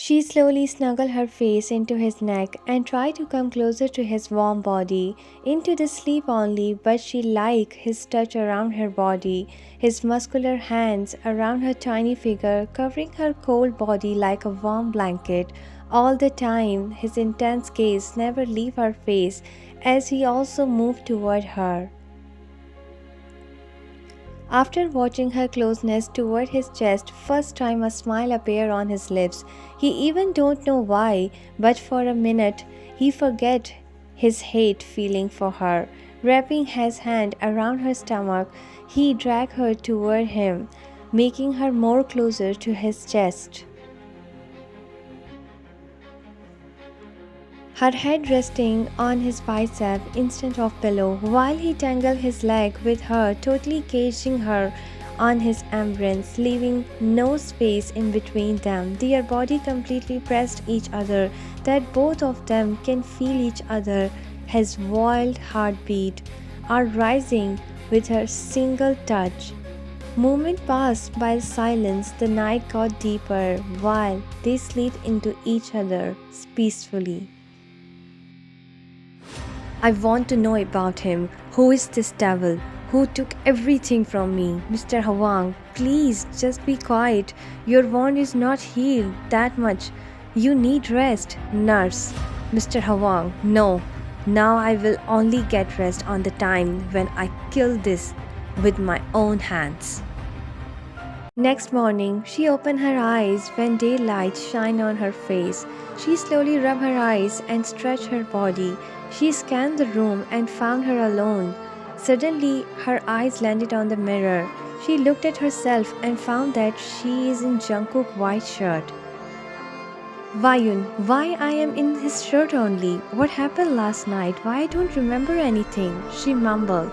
She slowly snuggled her face into his neck and tried to come closer to his warm body, into the sleep only, but she liked his touch around her body, his muscular hands around her tiny figure, covering her cold body like a warm blanket. All the time, his intense gaze never left her face as he also moved toward her. After watching her closeness toward his chest, first time a smile appeared on his lips. He even don't know why, but for a minute he forget his hate feeling for her. Wrapping his hand around her stomach, he dragged her toward him, making her more closer to his chest. Her head resting on his bicep instead of pillow, while he tangled his leg with her, totally caging her on his embrace, leaving no space in between them. Their body completely pressed each other, that both of them can feel each other. His wild heartbeat are rising with her single touch. Moment passed by silence, the night got deeper while they slid into each other peacefully. I want to know about him. Who is this devil? Who took everything from me? Mr. Hwang, please just be quiet. Your wound is not healed that much. You need rest. Nurse. Mr. Hwang, no. Now I will only get rest on the time when I kill this with my own hands. Next morning, she opened her eyes when daylight shined on her face. She slowly rubbed her eyes and stretched her body. She scanned the room and found her alone. Suddenly, her eyes landed on the mirror. She looked at herself and found that she is in Jungkook's white shirt. Vayun, why I am in his shirt only? What happened last night? Why I don't remember anything? She mumbled.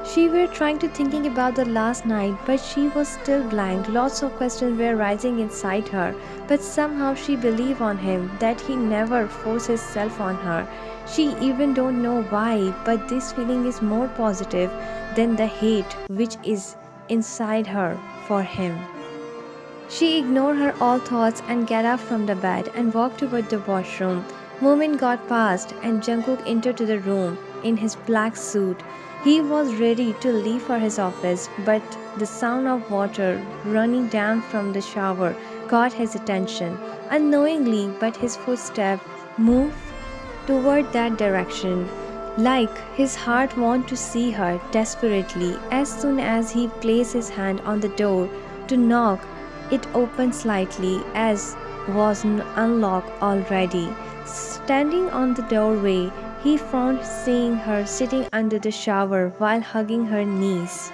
She were trying to thinking about the last night, but she was still blank. Lots of questions were rising inside her, but somehow she believed on him, that he never forced himself on her. She even don't know why, but this feeling is more positive than the hate which is inside her for him. She ignored her all thoughts and got up from the bed and walked toward the washroom. Moment got past and Jungkook entered the room in his black suit. He was ready to leave for his office, but the sound of water running down from the shower caught his attention. Unknowingly, but his footsteps moved toward that direction, like his heart wanted to see her desperately. As soon as he placed his hand on the door to knock, it opened slightly as was unlocked already. Standing on the doorway, he frowned seeing her sitting under the shower while hugging her knees.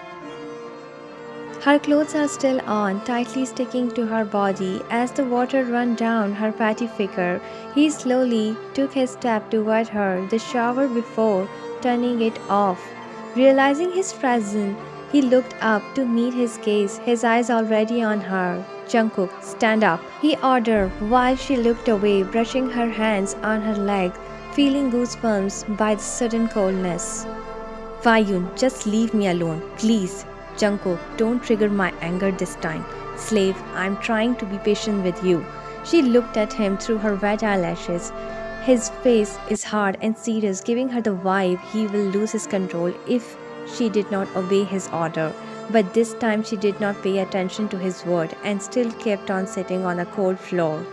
Her clothes are still on, tightly sticking to her body. As the water ran down her patty figure, he slowly took his step toward her, the shower before turning it off. Realizing his presence, he looked up to meet his gaze, his eyes already on her. Jungkook, stand up, he ordered while she looked away, brushing her hands on her leg, feeling goosebumps by the sudden coldness. Vayun, just leave me alone, please. Jungkook, don't trigger my anger this time. Slave, I'm trying to be patient with you. She looked at him through her wet eyelashes. His face is hard and serious, giving her the vibe he will lose his control if she did not obey his order. But this time she did not pay attention to his word and still kept on sitting on a cold floor.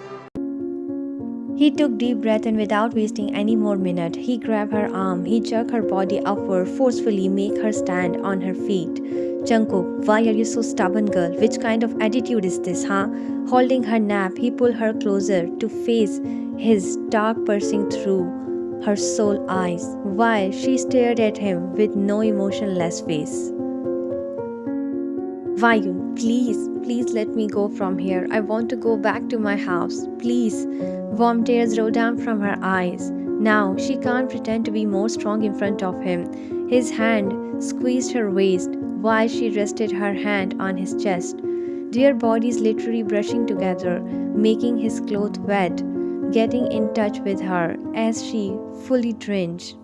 He took deep breath and without wasting any more minute, he grabbed her arm. He jerked her body upward, forcefully make her stand on her feet. Jungkook, why are you so stubborn, girl? Which kind of attitude is this, huh? Holding her nape, he pulled her closer to face his dark piercing through her soul eyes, while she stared at him with no emotionless face. Vayun, please let me go from here. I want to go back to my house. Please. Warm tears rolled down from her eyes. Now she can't pretend to be more strong in front of him. His hand squeezed her waist while she rested her hand on his chest. Their bodies literally brushing together, making his clothes wet, getting in touch with her as she fully drenched.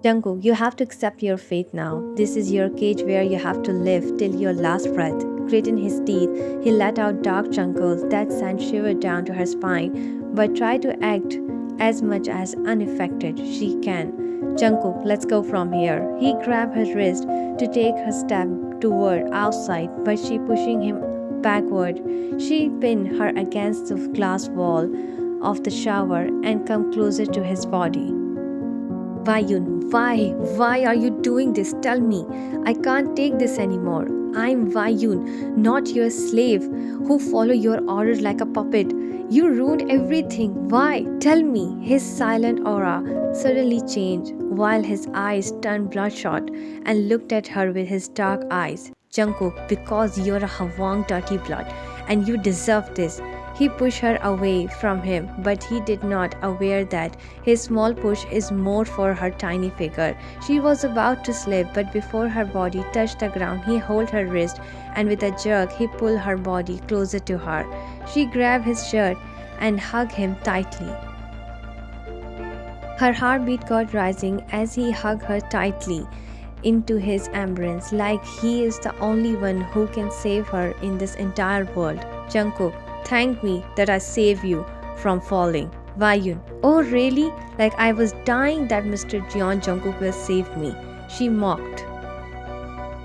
Jungkook, you have to accept your fate now. This is your cage where you have to live till your last breath. gritting his teeth, he let out dark chuckles that sent shivers down to her spine, but tried to act as much as unaffected she can. Jungkook, let's go from here. He grabbed her wrist to take her step toward outside, but she pushing him backward. She pinned her against the glass wall of the shower and come closer to his body. Vayun, why are you doing this? Tell me. I can't take this anymore. I'm Vayun, not your slave who follow your orders like a puppet. You ruined everything. Why? Tell me. His silent aura suddenly changed while his eyes turned bloodshot and looked at her with his dark eyes. Jungkook, because you're a Hwang dirty blood and you deserve this. He pushed her away from him, but he did not aware that his small push is more for her tiny figure. She was about to slip, but before her body touched the ground, he held her wrist and with a jerk, he pulled her body closer to her. She grabbed his shirt and hugged him tightly. Her heartbeat got rising as he hugged her tightly into his embrace, like he is the only one who can save her in this entire world. Jungkook, thank me that I saved you from falling. Vayun, oh really? Like I was dying that Mr. Jeon Jungkook will save me. She mocked.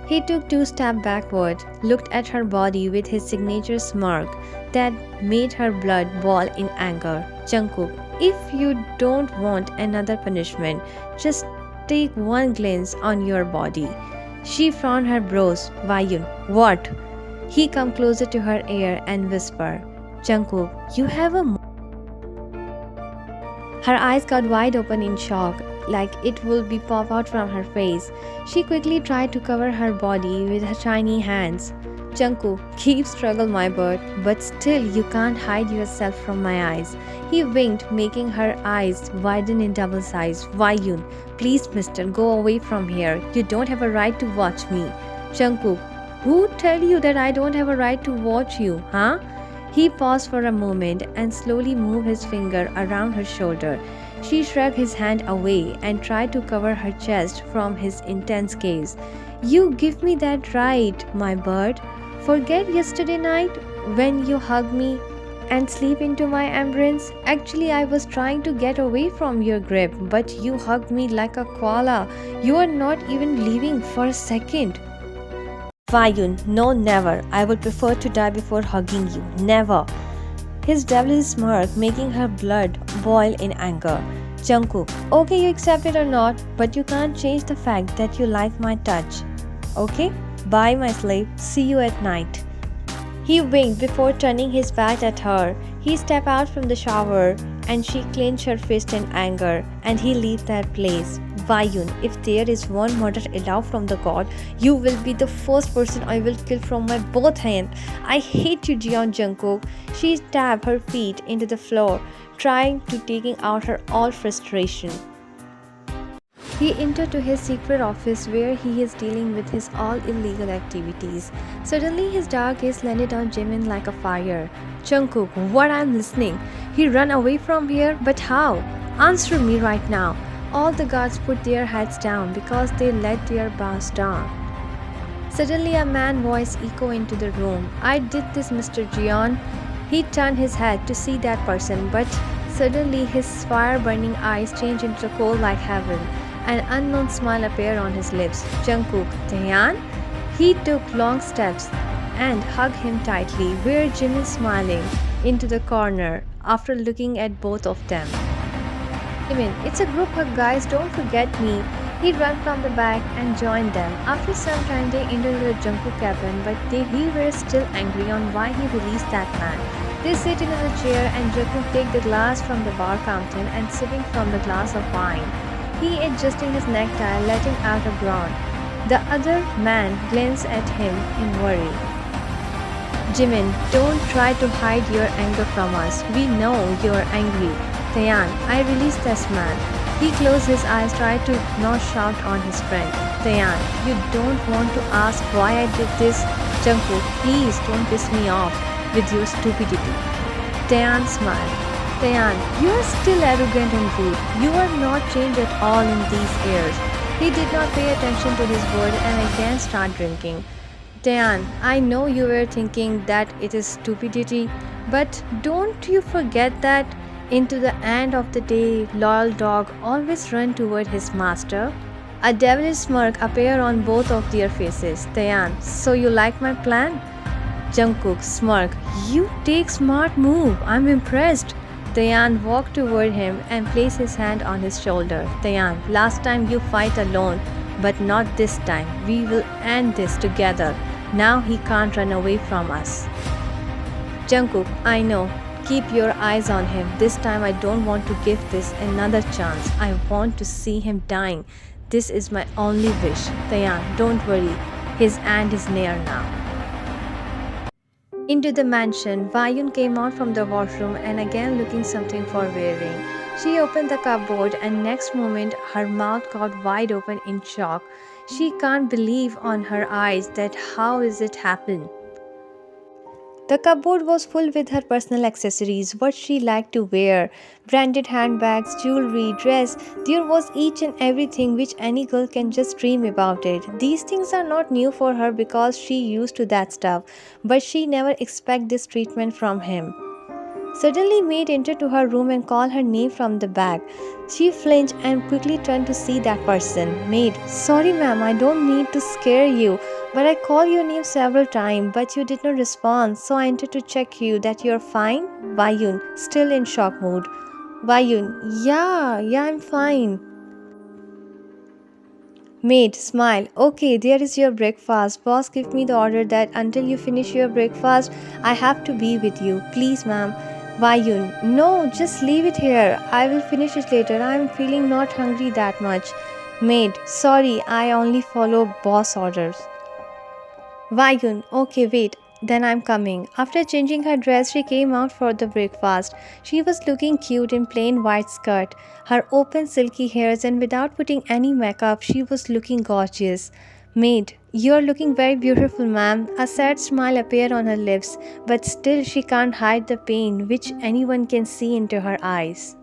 He took 2 steps backward, looked at her body with his signature smirk that made her blood boil in anger. Jungkook, if you don't want another punishment, just take one glance on your body. She frowned her brows. Vayun, what? He come closer to her ear and whisper, Jungkook, you have a... Her eyes got wide open in shock, like it will be pop out from her face. She quickly tried to cover her body with her tiny hands. Jungkook, keep struggle my bird, but still you can't hide yourself from my eyes. He winked, making her eyes widen in double size. Vayun, please mister, go away from here. You don't have a right to watch me. Jungkook, who tell you that I don't have a right to watch you, huh? He paused for a moment and slowly moved his finger around her shoulder. She shrugged his hand away and tried to cover her chest from his intense gaze. You give me that right, my bird. Forget yesterday night when you hugged me and sleep into my embrace. Actually, I was trying to get away from your grip, but you hugged me like a koala. You are not even leaving for a second. Vayun, no, never. I would prefer to die before hugging you. Never. His devilish smirk making her blood boil in anger. Jungkook, okay, you accept it or not, but you can't change the fact that you like my touch. Okay? Bye, my slave. See you at night. He winked before turning his back at her. He stepped out from the shower and she clenched her fist in anger and he left that place. Vayun, if there is one murder allowed from the god, you will be the first person I will kill from my both hands. I hate you, Jeon Jungkook. She tapped her feet into the floor, trying to taking out her all frustration. He entered to his secret office where he is dealing with his all illegal activities. Suddenly his dark gaze landed on Jimin like a fire. Jungkook, what I'm listening? He ran away from here, but how? Answer me right now. All the guards put their heads down because they let their boss down. Suddenly a man's voice echoed into the room. I did this, Mr. Jeon. He turned his head to see that person, but suddenly his fire-burning eyes changed into cold like heaven. An unknown smile appeared on his lips. Jungkook, Taeyeon? He took long steps and hugged him tightly, where Jimin smiling into the corner after looking at both of them. Jimin, it's a group hug, guys, don't forget me. He ran from the back and joined them. After some time they entered the Jungkook cabin, but he were still angry on why he released that man. They sit in the chair and Jungkook take the glass from the bar counter and sipping from the glass of wine. He adjusting his necktie, letting out a groan. The other man glanced at him in worry. Jimin, don't try to hide your anger from us. We know you're angry. Taeyeon, I released this man. He closed his eyes, tried to not shout on his friend. Taeyeon, you don't want to ask why I did this? Jungkook, please don't piss me off with your stupidity. Taeyeon smiled. Taeyeon, you are still arrogant and rude. You are not changed at all in these years. He did not pay attention to his word and again started drinking. Taeyeon, I know you were thinking that it is stupidity, but don't you forget that into the end of the day, loyal dog always run toward his master. A devilish smirk appeared on both of their faces. Taeyeon, so you like my plan? Jungkook smirk, you take smart move. I'm impressed. Taeyeon walked toward him and placed his hand on his shoulder. Taeyeon, last time you fight alone, but not this time. We will end this together. Now he can't run away from us. Jungkook, I know. Keep your eyes on him. This time I don't want to give this another chance. I want to see him dying. This is my only wish. Taeyeon, don't worry. His end is near now. Into the mansion, Vayun came out from the washroom and again looking something for wearing. She opened the cupboard and next moment her mouth got wide open in shock. She can't believe on her eyes that how is it happen. The cupboard was full with her personal accessories, what she liked to wear. Branded handbags, jewelry, dress. There was each and everything which any girl can just dream about it. These things are not new for her because she used to that stuff, but she never expect this treatment from him. Suddenly maid entered to her room and called her name from the back. She flinched and quickly turned to see that person. Maid, sorry ma'am, I don't mean to scare you, but I called your name several times, but you did not respond, so I entered to check you that you're fine. Vayun, still in shock mood. Vayun, yeah, I'm fine. Maid, smile. Okay, there is your breakfast. Boss gave me the order that until you finish your breakfast, I have to be with you. Please ma'am. Vayun, no, just leave it here. I will finish it later. I am feeling not hungry that much. Maid, sorry, I only follow boss orders. Vayun, okay, wait. Then I'm coming. After changing her dress, she came out for the breakfast. She was looking cute in plain white skirt, her open silky hairs, and without putting any makeup, she was looking gorgeous. Maid, you're looking very beautiful, ma'am. A sad smile appeared on her lips, but still she can't hide the pain which anyone can see into her eyes.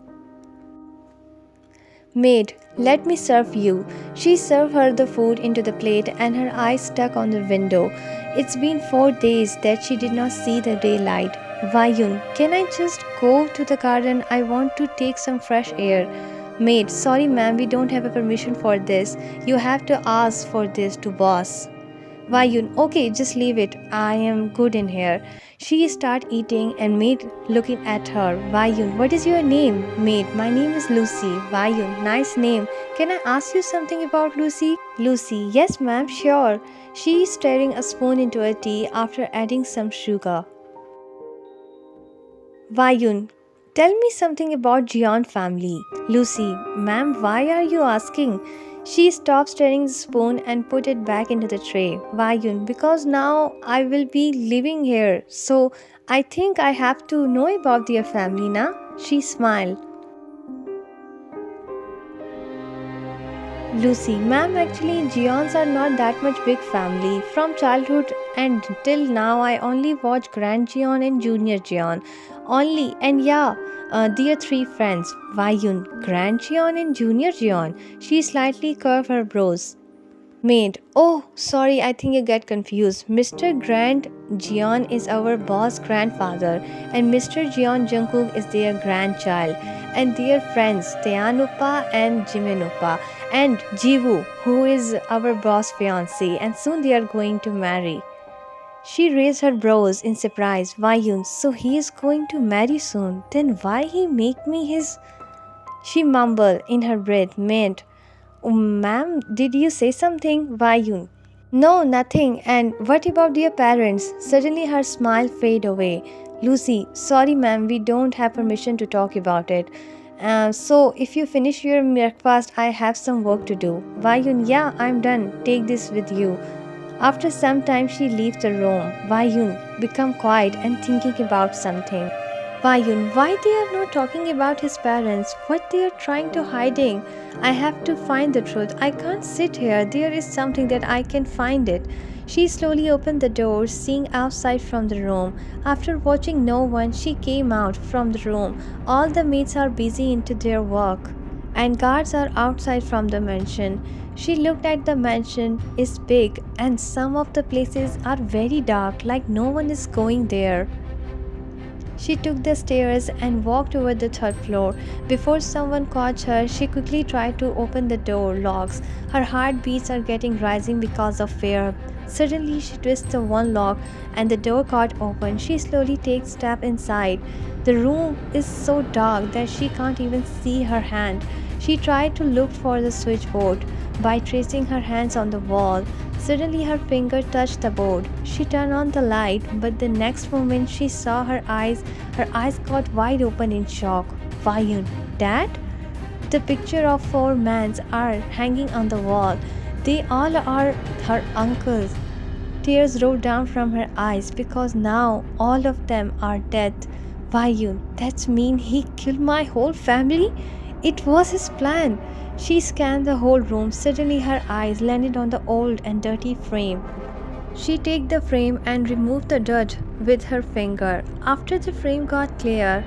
Maid, let me serve you. She served her the food into the plate and her eyes stuck on the window. It's been 4 days that she did not see the daylight. Vayun, can I just go to the garden? I want to take some fresh air. Maid, sorry ma'am, we don't have a permission for this. You have to ask for this to boss. Vayun, okay, just leave it. I am good in here. She started eating and Maid looking at her. Vayun, what is your name? Maid, my name is Lucy. Vayun, nice name. Can I ask you something about Lucy? Lucy, yes ma'am, sure. She is stirring a spoon into a tea after adding some sugar. Vayun, tell me something about 𝙈𝙬 family. Lucy, ma'am, why are you asking? She stopped stirring the spoon and put it back into the tray. Vayun, because now I will be living here, so I think I have to know about their family, na? She smiled. Lucy, ma'am, actually 𝙈𝙬s are not that much big family. From childhood and till now I only watch Grand 𝙈𝙬 and Junior 𝙈𝙬. Only, and yeah, their 3 friends. Vayun, Grand 𝙈𝙬 and Junior 𝙈𝙬. She slightly curved her brows. Maid, oh, sorry, I think you get confused. Mr. Grand 𝙈𝙬 is our boss' grandfather and Mr. 𝙈𝙬 Jungkook is their grandchild and their friends Taeyeon Oppa and Jimin Oppa and Jiwoo, who is our boss' fiancé, and soon they are going to marry. She raised her brows in surprise. Vayun, so he is going to marry soon. Then why he make me his... She mumbled in her breath. Maid, ma'am, did you say something? Vayun, no, nothing. And what about their parents? Suddenly her smile faded away. Lucy, sorry ma'am, we don't have permission to talk about it. So if you finish your breakfast, I have some work to do. Vayun, yeah, I'm done. Take this with you. After some time, she leaves the room. Vayun, become quiet and thinking about something. Vayun, why they are not talking about his parents? What they are trying to hiding? I have to find the truth. I can't sit here. There is something that I can find it. She slowly opened the door, seeing outside from the room. After watching no one, she came out from the room. All the maids are busy into their work. and guards are outside from the mansion. She looked at the mansion is big and some of the places are very dark, like no one is going there. She took the stairs and walked over the third floor. Before someone caught her, she quickly tried to open the door locks. Her heartbeats are getting rising because of fear. Suddenly, she twists the one lock and the door got open. She slowly takes a step inside. The room is so dark that she can't even see her hand. She tried to look for the switchboard by tracing her hands on the wall. Suddenly her finger touched the board. She turned on the light, but the next moment she saw her eyes got wide open in shock. Vayun, Dad? The picture of 4 men are hanging on the wall. They all are her uncles. Tears rolled down from her eyes because now all of them are dead. Vayun, that mean he killed my whole family? It was his plan. She scanned the whole room. Suddenly her eyes landed on the old and dirty frame. She took the frame and removed the dirt with her finger. After the frame got clear,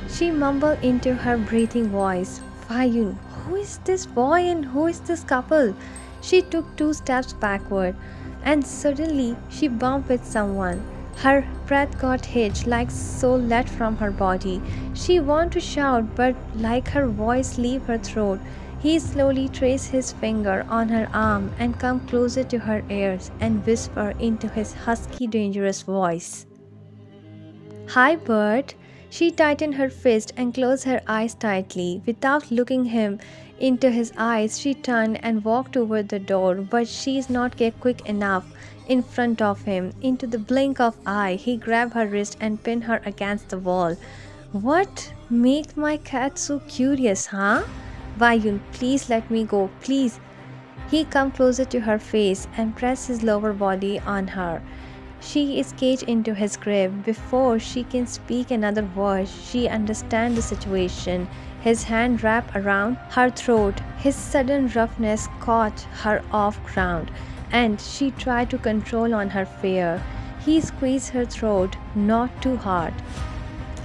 she mumbled into her breathing voice, Vayun, who is this boy and who is this couple? She took 2 steps backward and suddenly she bumped with someone. Her breath got hitched like soul let from her body. She wanted to shout, but like her voice leave her throat. He slowly traced his finger on her arm and come closer to her ears and whisper into his husky, dangerous voice. Hi, Bert. She tightened her fist and closed her eyes tightly. Without looking him into his eyes, she turned and walked toward the door, but she is not quick enough. In front of him, into the blink of eye, he grabbed her wrist and pinned her against the wall. What made my cat so curious, huh? Vayun, please let me go, please. He come closer to her face and pressed his lower body on her. She is caged into his grip. Before she can speak another word, she understands the situation. His hand wrapped around her throat. His sudden roughness caught her off ground, and she tried to control on her fear. He squeezed her throat, not too hard,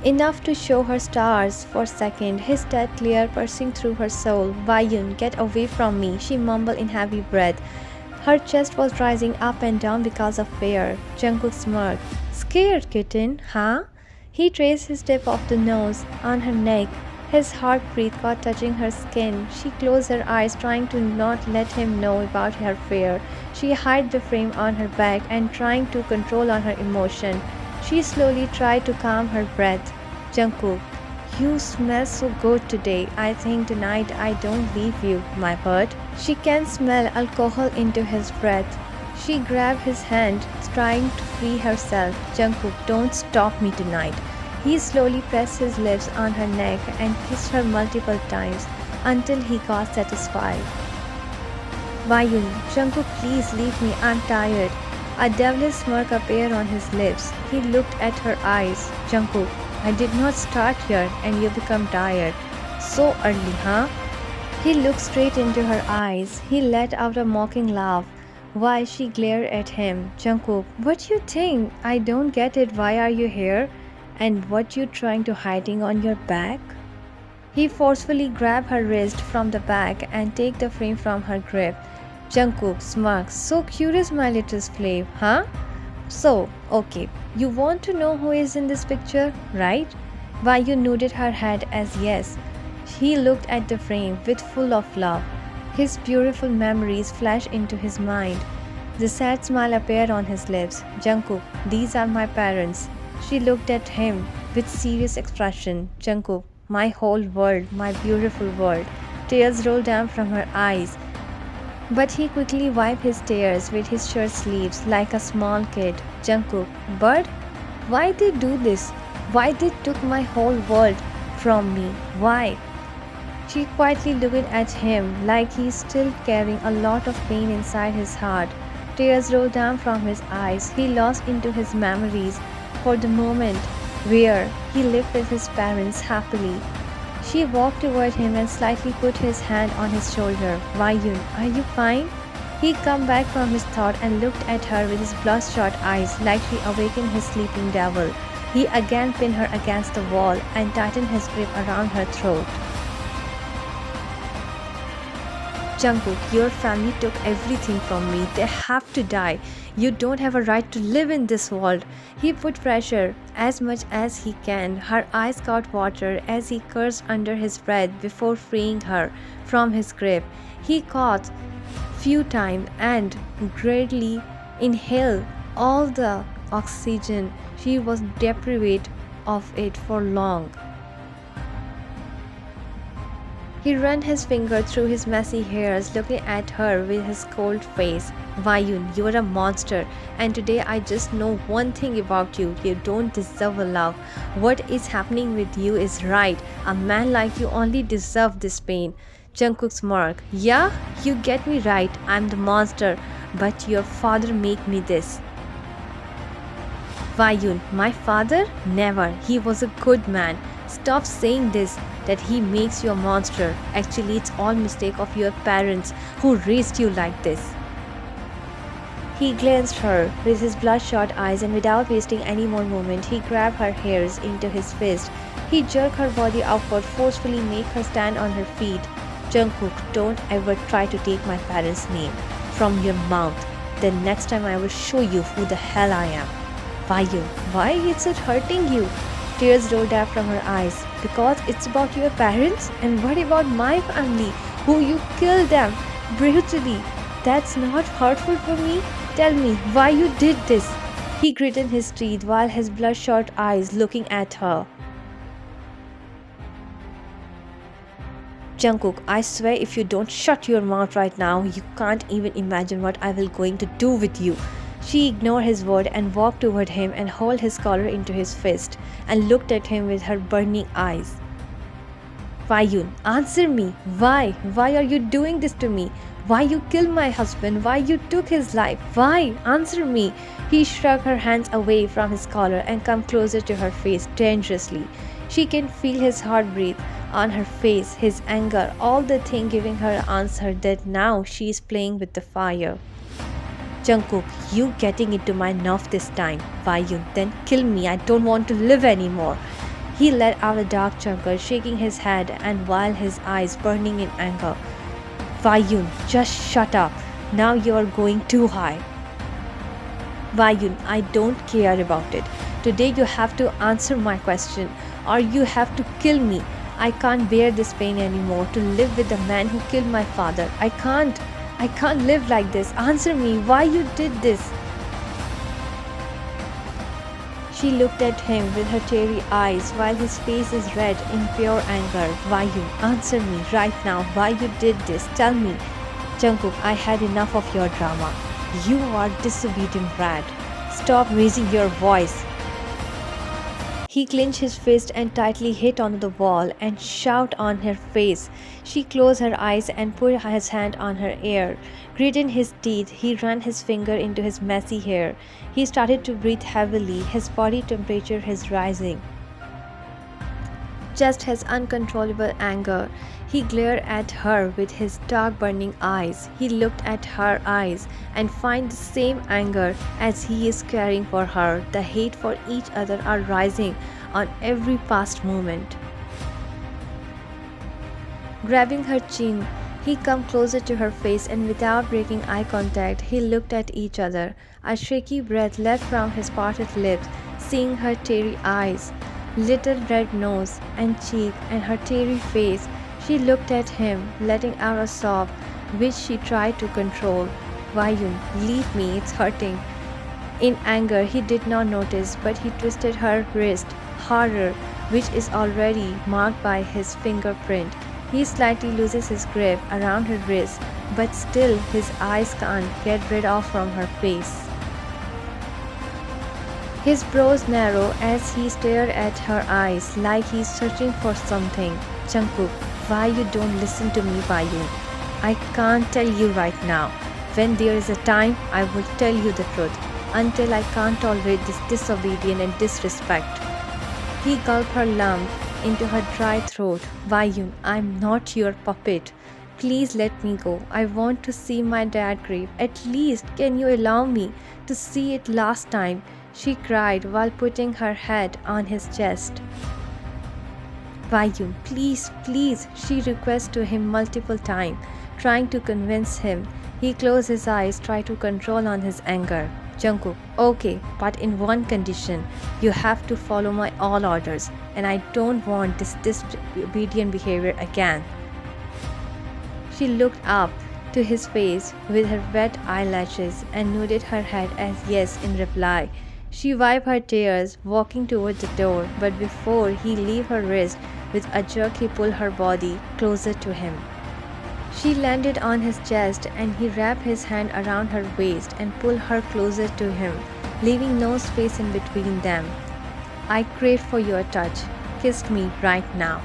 enough to show her stars for a second, his dead glare piercing through her soul. Vayun, get away from me, she mumbled in heavy breath. Her chest was rising up and down because of fear. Jungkook smirked. Scared, kitten, huh? He traced his tip of the nose on her neck. His heartbeat got touching her skin. She closed her eyes, trying to not let him know about her fear. She hid the frame on her back and trying to control on her emotion. She slowly tried to calm her breath. Jungkook, you smell so good today. I think tonight I don't leave you, my bird. She can smell alcohol into his breath. She grabbed his hand, trying to free herself. Jungkook, don't stop me tonight. He slowly pressed his lips on her neck and kissed her multiple times until he got satisfied. Vayun, Jungkook, please leave me. I'm tired. A devilish smirk appeared on his lips. He looked at her eyes. Jungkook, I did not start here and you become tired. So early, huh? He looked straight into her eyes. He let out a mocking laugh while she glared at him. Jungkook, what do you think? I don't get it. Why are you here? And what you trying to hiding on your back? He forcefully grabbed her wrist from the back and take the frame from her grip. Jungkook smirked. So curious, my little slave, huh? So, okay, you want to know who is in this picture, right? Vayun nodded her head as yes. He looked at the frame with full of love. His beautiful memories flashed into his mind. The sad smile appeared on his lips. Jungkook, these are my parents. She looked at him with serious expression. Jungkook, my whole world, my beautiful world. Tears rolled down from her eyes. But he quickly wiped his tears with his shirt sleeves like a small kid. Jungkook, but why they do this? Why they took my whole world from me? Why? She quietly looked at him like he is still carrying a lot of pain inside his heart. Tears rolled down from his eyes. He lost into his memories for the moment where he lived with his parents happily. She walked toward him and slightly put his hand on his shoulder. Vayun, are you fine? He came back from his thought and looked at her with his bloodshot eyes like she awakened his sleeping devil. He again pinned her against the wall and tightened his grip around her throat. Jungkook, your family took everything from me. They have to die. You don't have a right to live in this world. He put pressure as much as he can. Her eyes caught water as he cursed under his breath before freeing her from his grip. He caught few times and greatly inhaled all the oxygen. She was deprived of it for long. He ran his finger through his messy hairs, looking at her with his cold face. Vayun, you are a monster, and today I just know one thing about you. You don't deserve a love. What is happening with you is right. A man like you only deserves this pain. Jungkook smirked. Yeah, you get me right. I'm the monster, but your father made me this. Vayun, my father? Never. He was a good man. Stop saying this, that he makes you a monster. Actually, it's all mistake of your parents who raised you like this. He glanced her with his bloodshot eyes, and without wasting any more moment, he grabbed her hairs into his fist. He jerked her body outward, forcefully make her stand on her feet. Jungkook, don't ever try to take my parents' name from your mouth. Then next time I will show you who the hell I am. Vayun, why is it hurting you? Tears rolled out from her eyes. Because it's about your parents? And what about my family, who you killed them brutally? That's not hurtful for me? Tell me why you did this. He gritted his teeth while his bloodshot eyes looking at her. Jungkook, I swear if you don't shut your mouth right now, you can't even imagine what I will going to do with you. She ignored his word and walked toward him and held his collar into his fist and looked at him with her burning eyes. Vayun, answer me. Why? Why are you doing this to me? Why you killed my husband? Why you took his life? Why? Answer me. He shrugged her hands away from his collar and come closer to her face dangerously. She can feel his heartbeat on her face, his anger, all the thing giving her an answer that now she is playing with the fire. Jungkook, you getting into my nerve this time. Vayun, then kill me. I don't want to live anymore. He let out a dark chuckle, shaking his head and while his eyes burning in anger. Vayun, just shut up. Now you are going too high. Vayun, I don't care about it. Today you have to answer my question or you have to kill me. I can't bear this pain anymore, to live with the man who killed my father. I can't live like this. Answer me why you did this. She looked at him with her teary eyes while his face is red in pure anger. Vayun, answer me right now why you did this. Tell me. Jungkook, I had enough of your drama. You are disobedient brat. Stop raising your voice. He clenched his fist and tightly hit on the wall and shouted on her face. She closed her eyes and put his hand on her ear. Gritting his teeth, he ran his finger into his messy hair. He started to breathe heavily, his body temperature is rising. Just his uncontrollable anger. He glared at her with his dark burning eyes. He looked at her eyes and find the same anger as he is carrying for her. The hate for each other are rising on every past moment. Grabbing her chin, he came closer to her face and without breaking eye contact, he looked at each other. A shaky breath left from his parted lips, seeing her teary eyes, little red nose and cheek and her teary face. She looked at him, letting out a sob, which she tried to control. Vayun, leave me, it's hurting. In anger, he did not notice, but he twisted her wrist harder, which is already marked by his fingerprint. He slightly loses his grip around her wrist, but still his eyes can't get rid of from her face. His brows narrow as he stared at her eyes like he's searching for something. Jungkook, why you don't listen to me, Vayun? I can't tell you right now. When there is a time, I will tell you the truth. Until I can't tolerate this disobedience and disrespect. He gulped her lump into her dry throat. Vayun, I'm not your puppet. Please let me go. I want to see my dad grave. At least can you allow me to see it last time? She cried while putting her head on his chest. Vayun, please, please, she requested to him multiple times. trying to convince him. He closed his eyes, tried to control on his anger. Jungkook, okay, but in one condition. You have to follow my all orders, and I don't want this disobedient behavior again. She looked up to his face with her wet eyelashes and nodded her head as yes in reply. She wiped her tears, walking towards the door, but before he left her wrist, with a jerk he pulled her body closer to him. She landed on his chest and he wrapped his hand around her waist and pulled her closer to him, leaving no space in between them. I crave for your touch. Kiss me right now.